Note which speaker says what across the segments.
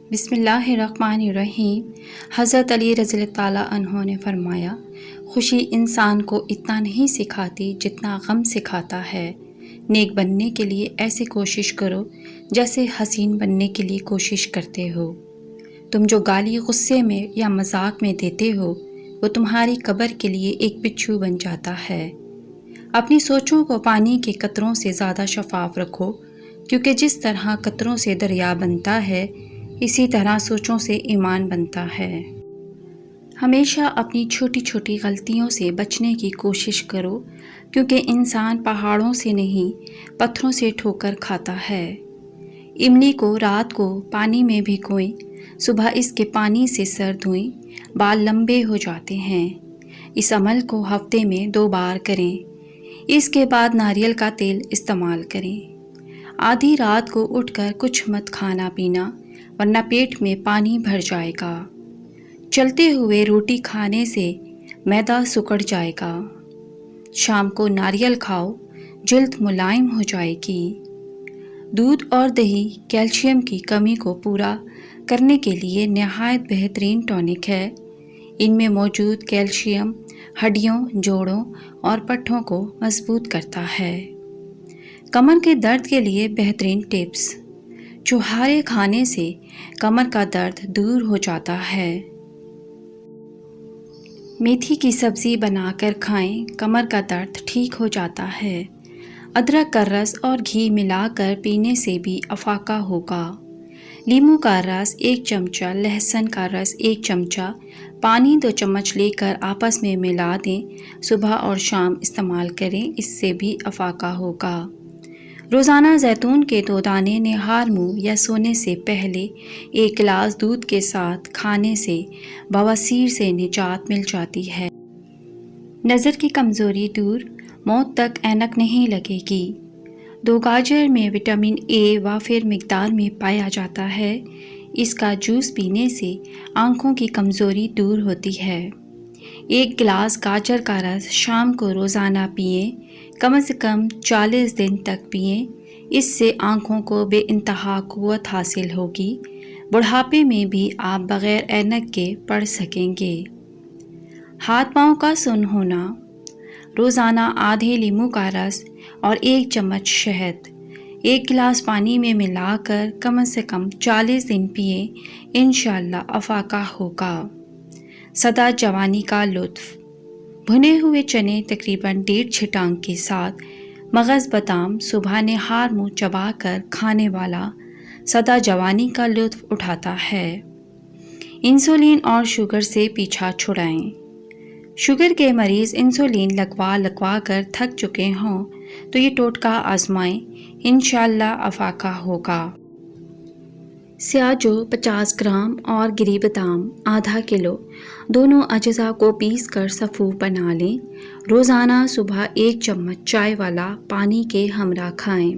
Speaker 1: بسم اللہ الرحمن الرحیم۔ حضرت علی رضی اللہ تعالیٰ عنہ نے فرمایا، خوشی انسان کو اتنا نہیں سکھاتی جتنا غم سکھاتا ہے۔ نیک بننے کے لیے ایسے کوشش کرو جیسے حسین بننے کے لیے کوشش کرتے ہو۔ تم جو گالی غصے میں یا مذاق میں دیتے ہو وہ تمہاری قبر کے لیے ایک بچھو بن جاتا ہے۔ اپنی سوچوں کو پانی کے قطروں سے زیادہ شفاف رکھو، کیونکہ جس طرح قطروں سے دریا بنتا ہے اسی طرح سوچوں سے ایمان بنتا ہے۔ ہمیشہ اپنی چھوٹی چھوٹی غلطیوں سے بچنے کی کوشش کرو، کیونکہ انسان پہاڑوں سے نہیں پتھروں سے ٹھوکر کھاتا ہے۔ املی کو رات کو پانی میں بھگوئیں، صبح اس کے پانی سے سر دھوئیں، بال لمبے ہو جاتے ہیں۔ اس عمل کو ہفتے میں 2 بار کریں، اس کے بعد ناریل کا تیل استعمال کریں۔ آدھی رات کو اٹھ کر کچھ مت کھانا پینا، ورنہ پیٹ میں پانی بھر جائے گا۔ چلتے ہوئے روٹی کھانے سے معدہ سکڑ جائے گا۔ شام کو ناریل کھاؤ، جلد ملائم ہو جائے گی۔ دودھ اور دہی کیلشیم کی کمی کو پورا کرنے کے لیے نہایت بہترین ٹونک ہے۔ ان میں موجود کیلشیم ہڈیوں، جوڑوں اور پٹھوں کو مضبوط کرتا ہے۔ کمر کے درد کے لیے بہترین ٹپس۔ چھہارے کھانے سے کمر کا درد دور ہو جاتا ہے۔ میتھی کی سبزی بنا کر کھائیں، کمر کا درد ٹھیک ہو جاتا ہے۔ ادرک کا رس اور گھی ملا کر پینے سے بھی افاقہ ہوگا۔ لیموں کا رس 1 چمچہ، لہسن کا رس 1 چمچہ، پانی 2 چمچ لے کر آپس میں ملا دیں، صبح اور شام استعمال کریں، اس سے بھی افاقہ ہوگا۔ روزانہ زیتون کے 2 دانے نہار منہ یا سونے سے پہلے 1 گلاس دودھ کے ساتھ کھانے سے بواسیر سے نجات مل جاتی ہے۔ نظر کی کمزوری دور، موت تک اینک نہیں لگے گی۔ 2 گاجر میں وٹامن اے وافر مقدار میں پایا جاتا ہے۔ اس کا جوس پینے سے آنکھوں کی کمزوری دور ہوتی ہے۔ 1 گلاس گاجر کا رس شام کو روزانہ پئیں، کم از کم 40 دن تک پئیں، اس سے آنکھوں کو بے انتہا قوت حاصل ہوگی۔ بڑھاپے میں بھی آپ بغیر اینک کے پڑھ سکیں گے۔ ہاتھ پاؤں کا سن ہونا۔ روزانہ آدھے لیموں کا رس اور 1 چمچ شہد 1 گلاس پانی میں ملا کر کم از کم 40 دن پئیں، انشاءاللہ افاقہ ہوگا۔ سدا جوانی کا لطف۔ بھنے ہوئے چنے تقریباً 1.5 چھٹانگ کے ساتھ مغز بادام صبح نہار منہ چبا کر کھانے والا سدا جوانی کا لطف اٹھاتا ہے۔ انسولین اور شوگر سے پیچھا چھڑائیں۔ شوگر کے مریض انسولین لگوا کر تھک چکے ہوں تو یہ ٹوٹکا آزمائیں، انشاءاللہ افاقہ ہوگا۔ سیاجو 50 گرام اور گری بادام ½ کلو، دونوں اجزاء کو پیس کر سفوف بنا لیں۔ روزانہ صبح 1 چمچ چائے والا پانی کے ہمراہ کھائیں۔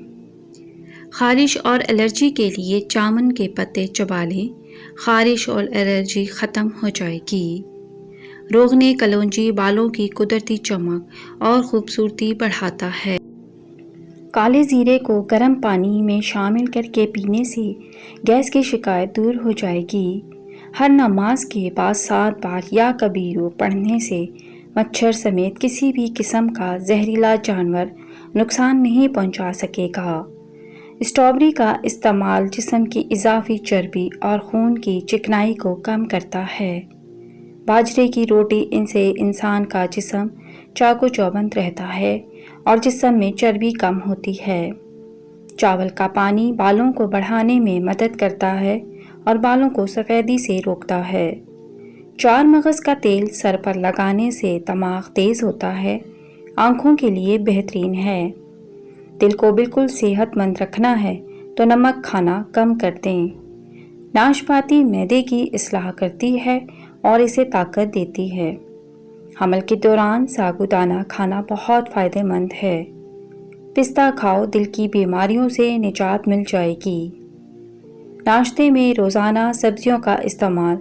Speaker 1: خارش اور الرجی کے لیے جامن کے پتے چبا لیں، خارش اور الرجی ختم ہو جائے گی۔ روغن کلونجی بالوں کی قدرتی چمک اور خوبصورتی بڑھاتا ہے۔ کالے زیرے کو گرم پانی میں شامل کر کے پینے سے گیس کی شکایت دور ہو جائے گی۔ ہر نماز کے بعد 7 بار یا کبیرو پڑھنے سے مچھر سمیت کسی بھی قسم کا زہریلا جانور نقصان نہیں پہنچا سکے گا۔ اسٹرابیری کا استعمال جسم کی اضافی چربی اور خون کی چکنائی کو کم کرتا ہے۔ باجرے کی روٹی ان سے انسان کا جسم چاق و چوبند رہتا ہے اور جسم میں چربی کم ہوتی ہے۔ چاول کا پانی بالوں کو بڑھانے میں مدد کرتا ہے اور بالوں کو سفیدی سے روکتا ہے۔ 4 مغز کا تیل سر پر لگانے سے دماغ تیز ہوتا ہے، آنکھوں کے لیے بہترین ہے۔ دل کو بالکل صحت مند رکھنا ہے تو نمک کھانا کم کر دیں۔ ناشپاتی معدے کی اصلاح کرتی ہے اور اسے طاقت دیتی ہے۔ حمل کے دوران سابودانہ کھانا بہت فائدہ مند ہے۔ پستہ کھاؤ، دل کی بیماریوں سے نجات مل جائے گی۔ ناشتے میں روزانہ سبزیوں کا استعمال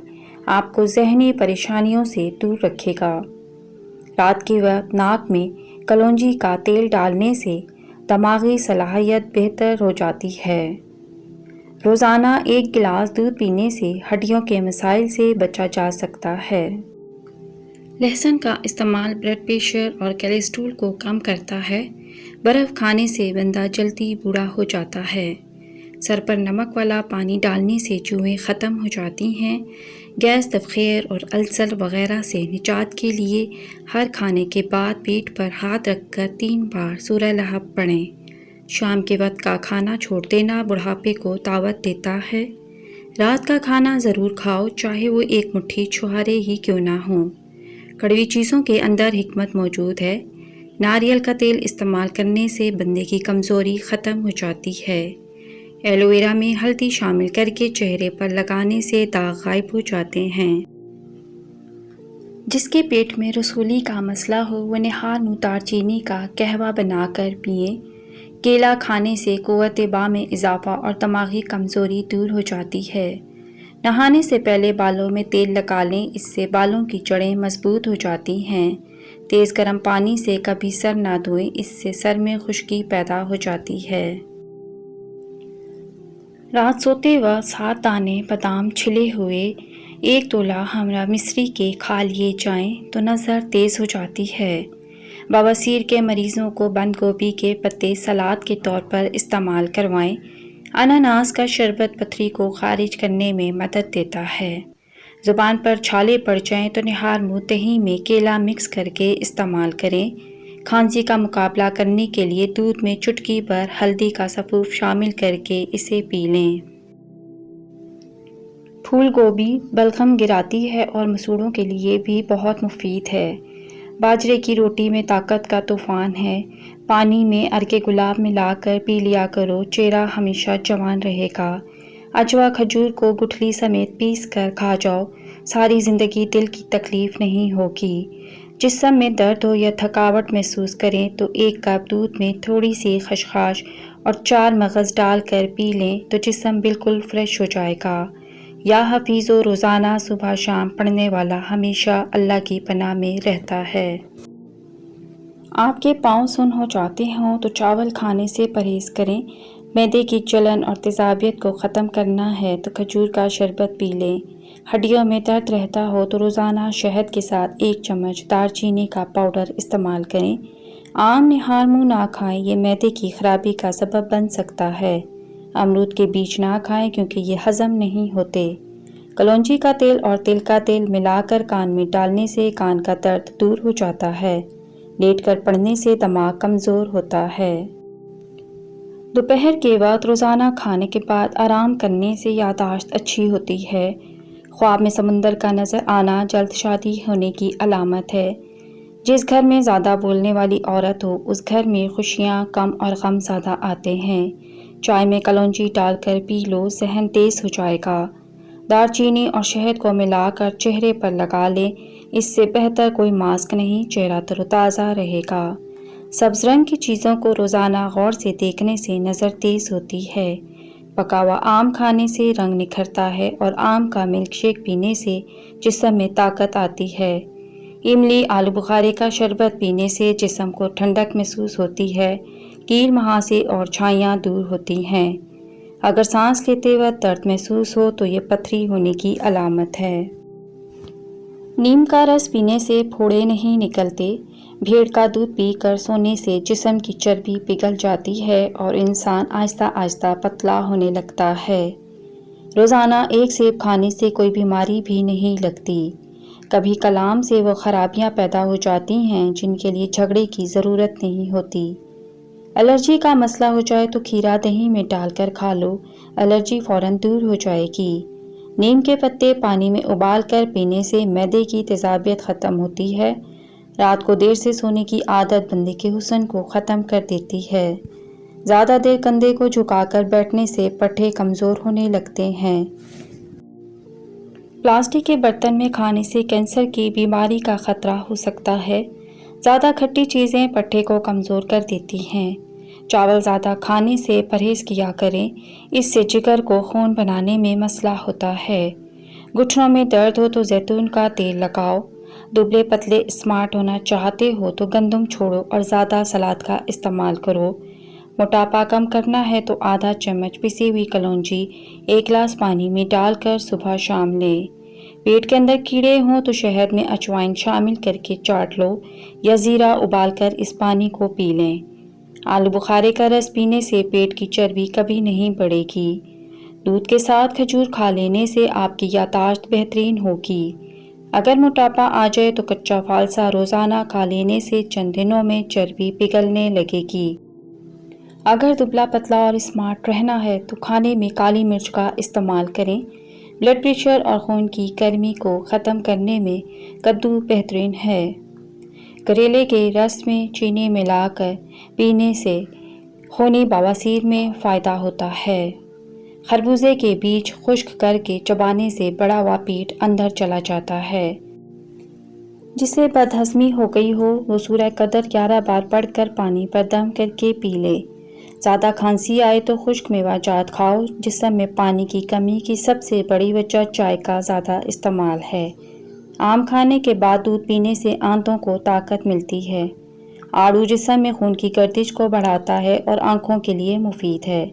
Speaker 1: آپ کو ذہنی پریشانیوں سے دور رکھے گا۔ رات کے وقت ناک میں کلونجی کا تیل ڈالنے سے دماغی صلاحیت بہتر ہو جاتی ہے۔ روزانہ 1 گلاس دودھ پینے سے ہڈیوں کے مسائل سے بچا جا سکتا ہے۔ لہسن کا استعمال بلڈ پریشر اور کولیسٹرول کو کم کرتا ہے۔ برف کھانے سے بندہ جلدی بوڑھا ہو جاتا ہے۔ سر پر نمک والا پانی ڈالنے سے جوئیں ختم ہو جاتی ہیں۔ گیس، تبخیر اور السر وغیرہ سے نجات کے لیے ہر کھانے کے بعد پیٹ پر ہاتھ رکھ کر 3 بار سورہ لہب پڑھیں۔ شام کے وقت کا کھانا چھوڑ دینا بڑھاپے کو طاقت دیتا ہے۔ رات کا کھانا ضرور کھاؤ، چاہے وہ 1 مٹھی چھہارے ہی کیوں نہ ہوں۔ کڑوی چیزوں کے اندر حکمت موجود ہے۔ ناریل کا تیل استعمال کرنے سے بندے کی کمزوری ختم ہو جاتی ہے۔ ایلو ویرا میں ہلدی شامل کر کے چہرے پر لگانے سے داغ غائب ہو جاتے ہیں۔ جس کے پیٹ میں رسولی کا مسئلہ ہو وہ نہار منہ دار چینی کا قہوہ بنا کر پئیں۔ کیلا کھانے سے قوت باں میں اضافہ اور دماغی کمزوری دور ہو جاتی ہے۔ نہانے سے پہلے بالوں میں تیل لگا لیں، اس سے بالوں کی جڑیں مضبوط ہو جاتی ہیں۔ تیز گرم پانی سے کبھی سر نہ دھوئیں، اس سے سر میں خشکی پیدا ہو جاتی ہے۔ رات سوتے وقت 7 دانے بادام چھلے ہوئے 1 تولہ ہمرا مصری کے کھا لیے جائیں تو نظر تیز ہو جاتی ہے۔ بواسیر کے مریضوں کو بند گوبھی کے پتے سلاد کے طور پر استعمال کروائیں۔ اناناس کا شربت پتھری کو خارج کرنے میں مدد دیتا ہے۔ زبان پر چھالے پڑ جائیں تو نہار منہ دہی میں کیلا مکس کر کے استعمال کریں۔ کھانسی کا مقابلہ کرنے کے لیے دودھ میں چٹکی بھر ہلدی کا سفوف شامل کر کے اسے پی لیں۔ پھول گوبھی بلغم گراتی ہے اور مسوڑھوں کے لیے بھی بہت مفید ہے۔ باجرے کی روٹی میں طاقت کا طوفان ہے۔ پانی میں عرق گلاب ملا کر پی لیا کرو، چہرہ ہمیشہ جوان رہے گا۔ اجوا کھجور کو گٹھلی سمیت پیس کر کھا جاؤ، ساری زندگی دل کی تکلیف نہیں ہوگی۔ جسم میں درد ہو یا تھکاوٹ محسوس کریں تو 1 کپ دودھ میں تھوڑی سی خشخاش اور 4 مغز ڈال کر پی لیں تو جسم بالکل فریش ہو جائے گا۔ یا حفیظو روزانہ صبح شام پڑھنے والا ہمیشہ اللہ کی پناہ میں رہتا ہے۔ آپ کے پاؤں سن ہو جاتے ہوں تو چاول کھانے سے پرہیز کریں۔ معدے کی جلن اور تیزابیت کو ختم کرنا ہے تو کھجور کا شربت پی لیں۔ ہڈیوں میں درد رہتا ہو تو روزانہ شہد کے ساتھ 1 چمچ دار چینی کا پاؤڈر استعمال کریں۔ عام نہار منہ نہ کھائیں، یہ معدے کی خرابی کا سبب بن سکتا ہے۔ امرود کے بیج نہ کھائیں کیونکہ یہ ہضم نہیں ہوتے۔ کلونجی کا تیل اور تل کا تیل ملا کر کان میں ڈالنے سے کان کا درد دور ہو جاتا ہے۔ لیٹ کر پڑھنے سے دماغ کمزور ہوتا ہے۔ دوپہر کے وقت روزانہ کھانے کے بعد آرام کرنے سے یادداشت اچھی ہوتی ہے۔ خواب میں سمندر کا نظر آنا جلد شادی ہونے کی علامت ہے۔ جس گھر میں زیادہ بولنے والی عورت ہو اس گھر میں خوشیاں کم اور غم زیادہ آتے ہیں۔ چائے میں کلونجی ڈال کر پی لو، ذہن تیز ہو جائے گا۔ دار چینی اور شہد کو ملا کر چہرے پر لگا لیں، اس سے بہتر کوئی ماسک نہیں، چہرہ تر و تازہ رہے گا۔ سبز رنگ کی چیزوں کو روزانہ غور سے دیکھنے سے نظر تیز ہوتی ہے۔ پکا ہوا آم کھانے سے رنگ نکھرتا ہے اور آم کا ملک شیک پینے سے جسم میں طاقت آتی ہے۔ املی آلو بخارے کا شربت پینے سے جسم کو ٹھنڈک محسوس ہوتی ہے، کیل مہاسے اور چھائیاں دور ہوتی ہیں۔ اگر سانس لیتے وقت درد محسوس ہو تو یہ پتھری ہونے کی علامت ہے۔ نیم کا رس پینے سے پھوڑے نہیں نکلتے۔ بھیڑ کا دودھ پی کر سونے سے جسم کی چربی پگھل جاتی ہے اور انسان آہستہ آہستہ پتلا ہونے لگتا ہے۔ روزانہ 1 سیب کھانے سے کوئی بیماری بھی نہیں لگتی۔ کبھی کلام سے وہ خرابیاں پیدا ہو جاتی ہیں جن کے لیے جھگڑے کی ضرورت نہیں ہوتی۔ الرجی کا مسئلہ ہو جائے تو کھیرا دہی میں ڈال کر کھا لو، الرجی فوراً دور ہو جائے گی۔ نیم کے پتے پانی میں ابال کر پینے سے معدے کی تیزابیت ختم ہوتی ہے۔ رات کو دیر سے سونے کی عادت بندے کے حسن کو ختم کر دیتی ہے۔ زیادہ دیر کندھے کو جھکا کر بیٹھنے سے پٹھے کمزور ہونے لگتے ہیں۔ پلاسٹک کے برتن میں کھانے سے کینسر کی بیماری کا خطرہ ہو سکتا ہے۔ زیادہ کھٹی چیزیں پٹھے کو کمزور کر دیتی ہیں۔ چاول زیادہ کھانے سے پرہیز کیا کریں، اس سے جگر کو خون بنانے میں مسئلہ ہوتا ہے۔ گھٹنوں میں درد ہو تو زیتون کا تیل لگاؤ۔ دبلے پتلے اسمارٹ ہونا چاہتے ہو تو گندم چھوڑو اور زیادہ سلاد کا استعمال کرو۔ موٹاپا کم کرنا ہے تو آدھا چمچ پسی ہوئی کلونجی 1 گلاس پانی میں ڈال کر صبح شام لیں۔ پیٹ کے اندر کیڑے ہوں تو شہد میں اجوائن شامل کر کے چاٹ لو یا زیرہ ابال کر اس پانی کو پی لیں۔ آلو بخارے کا رس پینے سے پیٹ کی چربی کبھی نہیں بڑھے گی۔ دودھ کے ساتھ کھجور کھا لینے سے آپ کی یادداشت بہترین ہوگی۔ اگر موٹاپا آ جائے تو کچا فالسا روزانہ کھا لینے سے چند دنوں میں چربی پگھلنے لگے گی۔ اگر دبلا پتلا اور اسمارٹ رہنا ہے تو کھانے میں کالی مرچ کا استعمال کریں۔ بلڈ پریشر اور خون کی گرمی کو ختم کرنے میں کدو بہترین ہے۔ کریلے کے رس میں چینی ملا کر پینے سے خونی بواسیر میں فائدہ ہوتا ہے۔ خربوزے کے بیج خشک کر کے چبانے سے بڑا ہوا پیٹ اندر چلا جاتا ہے۔ جسے بد ہضمی ہو گئی ہو وہ سورہ قدر 11 بار پڑھ کر پانی پر دم کر کے پی لے۔ زیادہ کھانسی آئے تو خشک میوہ جات کھاؤ۔ جسم میں پانی کی کمی کی سب سے بڑی وجہ چائے کا زیادہ استعمال ہے۔ آم کھانے کے بعد دودھ پینے سے آنتوں کو طاقت ملتی ہے۔ آڑو جسم میں خون کی گردش کو بڑھاتا ہے اور آنکھوں کے لیے مفید ہے۔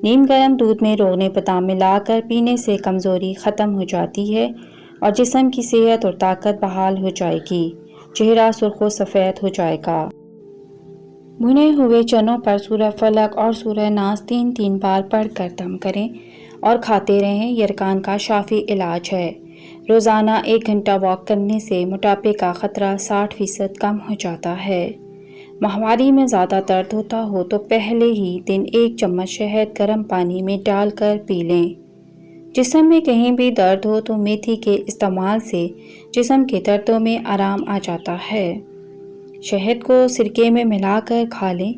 Speaker 1: نیم گرم دودھ میں روغن بادام ملا کر پینے سے کمزوری ختم ہو جاتی ہے اور جسم کی صحت اور طاقت بحال ہو جائے گی۔ چہرہ سرخ و سفید ہو جائے گا۔ بھنے ہوئے چنوں پر سورہ فلق اور سورہ ناس 3 بار پڑھ کر دم کریں اور کھاتے رہیں۔ یرقان کا شافی علاج ہے۔ روزانہ 1 گھنٹہ واک کرنے سے موٹاپے کا خطرہ 60% کم ہو جاتا ہے۔ ماہواری میں زیادہ درد ہوتا ہو تو پہلے ہی دن 1 چمچ شہد گرم پانی میں ڈال کر پی لیں۔ جسم میں کہیں بھی درد ہو تو میتھی کے استعمال سے جسم کے دردوں میں آرام آ جاتا ہے۔ شہد کو سرکے میں ملا کر کھا لیں۔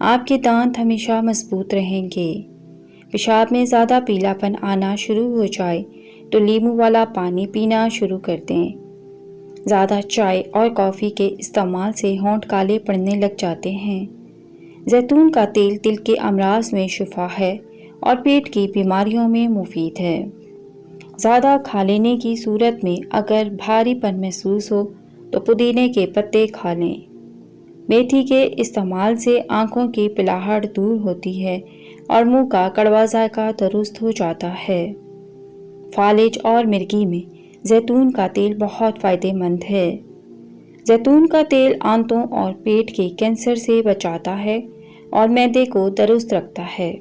Speaker 1: آپ کے دانت ہمیشہ مضبوط رہیں گے۔ پیشاب میں زیادہ پیلا پن آنا شروع ہو جائے تو لیموں والا پانی پینا شروع کر دیں۔ زیادہ چائے اور کافی کے استعمال سے ہونٹ کالے پڑنے لگ جاتے ہیں۔ زیتون کا تیل دل کے امراض میں شفا ہے اور پیٹ کی بیماریوں میں مفید ہے۔ زیادہ کھا لینے کی صورت میں اگر بھاری پن محسوس ہو تو پودینے کے پتے کھا لیں۔ میتھی کے استعمال سے آنکھوں کی پلاہٹ دور ہوتی ہے اور منہ کا کڑوا ذائقہ درست ہو جاتا ہے۔ فالج اور مرگی میں زیتون کا تیل بہت فائدہ مند ہے۔ زیتون کا تیل آنتوں اور پیٹ کے کینسر سے بچاتا ہے اور معدے کو درست رکھتا ہے۔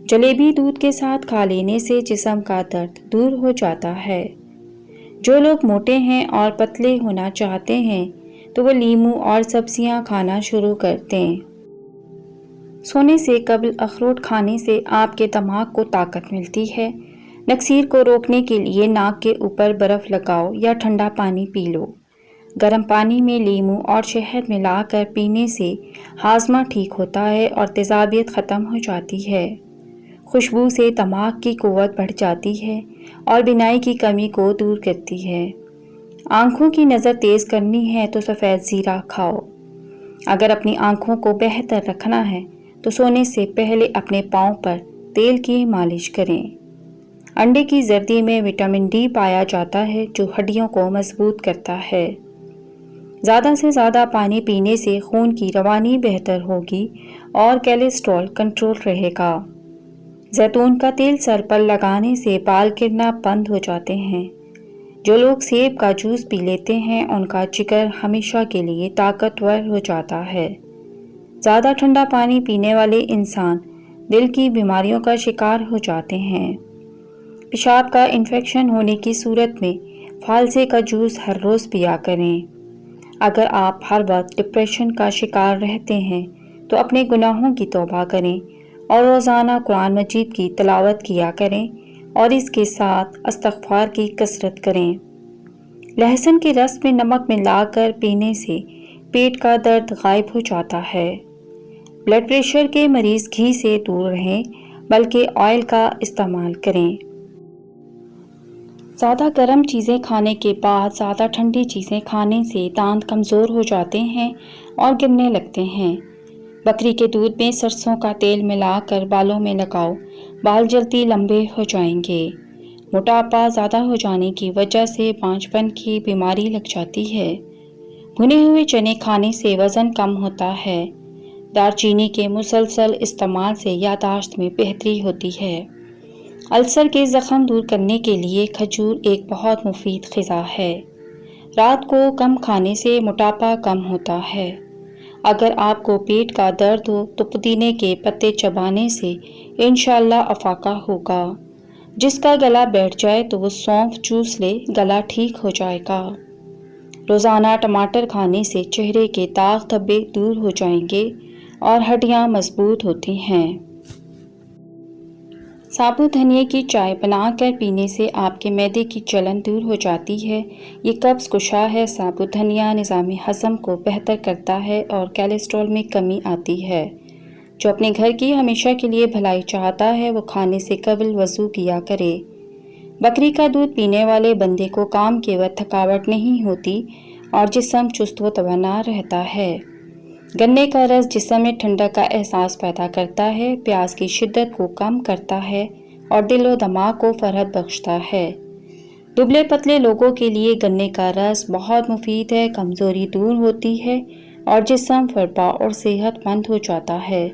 Speaker 1: جلیبی دودھ کے ساتھ کھا لینے سے جسم کا درد دور ہو جاتا ہے۔ جو لوگ موٹے ہیں اور پتلے ہونا چاہتے ہیں تو وہ لیموں اور سبزیاں کھانا شروع کر دیں۔ سونے سے قبل اخروٹ کھانے سے آپ کے دماغ کو طاقت ملتی ہے۔ نکسیر کو روکنے کے لیے ناک کے اوپر برف لگاؤ یا ٹھنڈا پانی پی لو۔ گرم پانی میں لیموں اور شہد ملا کر پینے سے ہاضمہ ٹھیک ہوتا ہے اور تیزابیت ختم ہو جاتی ہے۔ خوشبو سے دماغ کی قوت بڑھ جاتی ہے اور بینائی کی کمی کو دور کرتی ہے۔ آنکھوں کی نظر تیز کرنی ہے تو سفید زیرہ کھاؤ۔ اگر اپنی آنکھوں کو بہتر رکھنا ہے تو سونے سے پہلے اپنے پاؤں پر تیل کی مالش کریں۔ انڈے کی زردی میں وٹامن ڈی پایا جاتا ہے جو ہڈیوں کو مضبوط کرتا ہے۔ زیادہ سے زیادہ پانی پینے سے خون کی روانی بہتر ہوگی اور کولیسٹرول کنٹرول رہے گا۔ زیتون کا تیل سر پر لگانے سے بال گرنا بند ہو جاتے ہیں۔ جو لوگ سیب کا جوس پی لیتے ہیں ان کا جگر ہمیشہ کے لیے طاقتور ہو جاتا ہے۔ زیادہ ٹھنڈا پانی پینے والے انسان دل کی بیماریوں کا شکار ہو جاتے ہیں۔ پیشاب کا انفیکشن ہونے کی صورت میں فالسے کا جوس ہر روز پیا کریں۔ اگر آپ ہر وقت ڈپریشن کا شکار رہتے ہیں تو اپنے گناہوں کی توبہ کریں اور روزانہ قرآن مجید کی تلاوت کیا کریں اور اس کے ساتھ استغفار کی کثرت کریں۔ لہسن کے رس میں نمک ملا کر پینے سے پیٹ کا درد غائب ہو جاتا ہے۔ بلڈ پریشر کے مریض گھی سے دور رہیں بلکہ آئل کا استعمال کریں۔ زیادہ گرم چیزیں کھانے کے بعد زیادہ ٹھنڈی چیزیں کھانے سے دانت کمزور ہو جاتے ہیں اور گرنے لگتے ہیں۔ بکری کے دودھ میں سرسوں کا تیل ملا کر بالوں میں لگاؤ، بال جلدی لمبے ہو جائیں گے۔ موٹاپا زیادہ ہو جانے کی وجہ سے بانجھ پن کی بیماری لگ جاتی ہے۔ بھنے ہوئے چنے کھانے سے وزن کم ہوتا ہے۔ دار چینی کے مسلسل استعمال سے یادداشت میں بہتری ہوتی ہے۔ السر کے زخم دور کرنے کے لیے کھجور ایک بہت مفید غذا ہے۔ رات کو کم کھانے سے موٹاپا کم ہوتا ہے۔ اگر آپ کو پیٹ کا درد ہو تو پودینے کے پتے چبانے سے انشاءاللہ افاقہ ہوگا۔ جس کا گلا بیٹھ جائے تو وہ سونف چوس لے، گلا ٹھیک ہو جائے گا۔ روزانہ ٹماٹر کھانے سے چہرے کے داغ دھبے دور ہو جائیں گے اور ہڈیاں مضبوط ہوتی ہیں۔ ثابوت دھنیا کی چائے بنا کر پینے سے آپ کے معدے کی جلن دور ہو جاتی ہے۔ یہ قبض کشا ہے۔ ثابوت دھنیا نظام ہضم کو بہتر کرتا ہے اور کولیسٹرول میں کمی آتی ہے۔ جو اپنے گھر کی ہمیشہ کے لیے بھلائی چاہتا ہے وہ کھانے سے قبل وضو کیا کرے۔ بکری کا دودھ پینے والے بندے کو کام کے وقت تھکاوٹ نہیں ہوتی اور جسم چست و توانا رہتا ہے۔ گنے کا رس جسم میں ٹھنڈک کا احساس پیدا کرتا ہے، پیاس کی شدت کو کم کرتا ہے اور دل و دماغ کو فرحت بخشتا ہے۔ دبلے پتلے لوگوں کے لیے گنے کا رس بہت مفید ہے، کمزوری دور ہوتی ہے اور جسم فربا اور صحت مند ہو جاتا ہے۔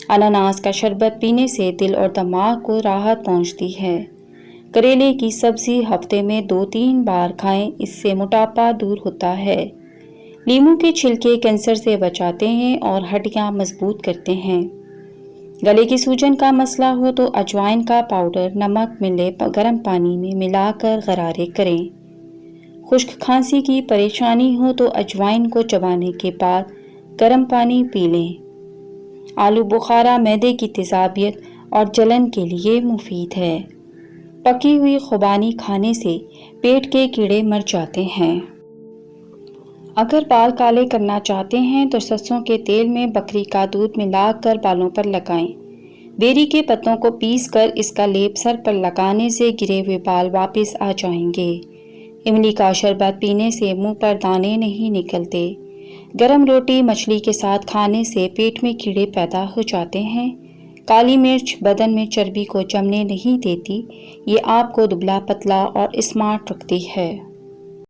Speaker 1: اناناس کا شربت پینے سے دل اور دماغ کو راحت پہنچتی ہے۔ کریلے کی سبزی ہفتے میں 2-3 بار کھائیں، اس سے موٹاپا دور ہوتا ہے۔ لیموں کے چھلکے کینسر سے بچاتے ہیں اور ہڈیاں مضبوط کرتے ہیں۔ گلے کی سوجن کا مسئلہ ہو تو اجوائن کا پاؤڈر نمک ملے گرم پانی میں ملا کر غرارے کریں۔ خشک کھانسی کی پریشانی ہو تو اجوائن کو چبانے کے بعد گرم پانی پی لیں۔ آلو بخارا معدے کی تیزابیت اور جلن کے لیے مفید ہے۔ پکی ہوئی خوبانی کھانے سے پیٹ کے کیڑے مر جاتے ہیں۔ اگر بال کالے کرنا چاہتے ہیں تو سرسوں کے تیل میں بکری کا دودھ ملا کر بالوں پر لگائیں۔ بیری کے پتوں کو پیس کر اس کا لیپ سر پر لگانے سے گرے ہوئے بال واپس آ جائیں گے۔ املی کا شربت پینے سے منہ پر دانے نہیں نکلتے۔ گرم روٹی مچھلی کے ساتھ کھانے سے پیٹ میں کیڑے پیدا ہو جاتے ہیں۔ کالی مرچ بدن میں چربی کو جمنے نہیں دیتی، یہ آپ کو دبلا پتلا اور اسمارٹ رکھتی ہے۔